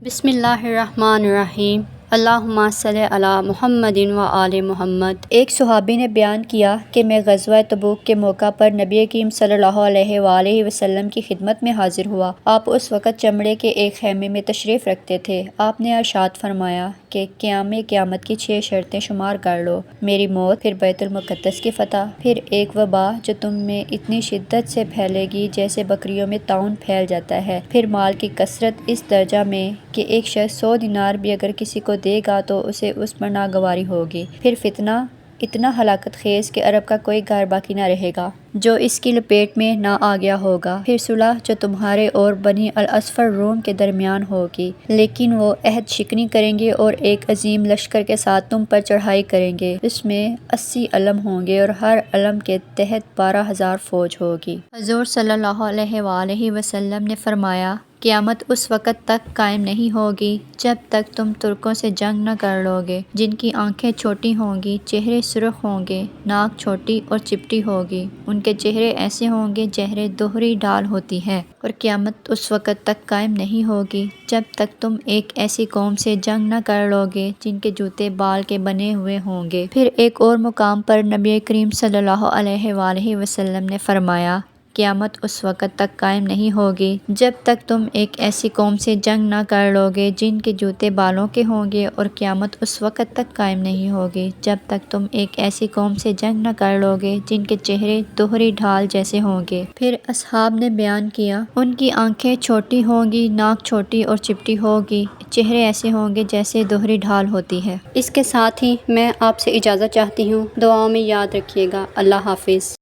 بسم اللہ الرحمن الرحیم۔ اللہم صلی علی محمد و آل محمد۔ ایک صحابی نے بیان کیا کہ میں غزوہ تبوک کے موقع پر نبی کریم صلی اللہ علیہ وآلہ وسلم کی خدمت میں حاضر ہوا۔ آپ اس وقت چمڑے کے ایک خیمے میں تشریف رکھتے تھے۔ آپ نے ارشاد فرمایا کہ قیامت کی 6 شرطیں شمار کر لو: میری موت، پھر بیت المقدس کی فتح، پھر ایک وبا جو تم میں اتنی شدت سے پھیلے گی جیسے بکریوں میں طاعون پھیل جاتا ہے، پھر مال کی کثرت اس درجہ میں کہ ایک شخص 100 دینار بھی اگر کسی کو دے گا تو اسے اس پر ناگواری ہوگی، پھر فتنہ اتنا ہلاکت خیز کہ عرب کا کوئی گھر باقی نہ رہے گا جو اس کی لپیٹ میں نہ آ گیا ہوگا، پھر صلح جو تمہارے اور بنی الاصفر روم کے درمیان ہوگی، لیکن وہ عہد شکنی کریں گے اور ایک عظیم لشکر کے ساتھ تم پر چڑھائی کریں گے، اس میں 80 علم ہوں گے اور ہر علم کے تحت 12,000 فوج ہوگی۔ حضور صلی اللہ علیہ وآلہ وسلم نے فرمایا، قیامت اس وقت تک قائم نہیں ہوگی جب تک تم ترکوں سے جنگ نہ کر لو گے، جن کی آنکھیں چھوٹی ہوں گی، چہرے سرخ ہوں گے، ناک چھوٹی اور چپٹی ہوگی، ان کے چہرے ایسے ہوں گے جیسے دوہری ڈال ہوتی ہے، اور قیامت اس وقت تک قائم نہیں ہوگی جب تک تم ایک ایسی قوم سے جنگ نہ کر لو گے جن کے جوتے بال کے بنے ہوئے ہوں گے۔ پھر ایک اور مقام پر نبی کریم صلی اللہ علیہ وآلہ وسلم نے فرمایا، قیامت اس وقت تک قائم نہیں ہوگی جب تک تم ایک ایسی قوم سے جنگ نہ کر لو گے جن کے جوتے بالوں کے ہوں گے، اور قیامت اس وقت تک قائم نہیں ہوگی جب تک تم ایک ایسی قوم سے جنگ نہ کر لو گے جن کے چہرے دوہری ڈھال جیسے ہوں گے۔ پھر اصحاب نے بیان کیا، ان کی آنکھیں چھوٹی ہوں گی، ناک چھوٹی اور چپٹی ہوگی، چہرے ایسے ہوں گے جیسے دوہری ڈھال ہوتی ہے۔ اس کے ساتھ ہی میں آپ سے اجازت چاہتی ہوں، دعاؤں میں یاد رکھیے گا۔ اللہ حافظ۔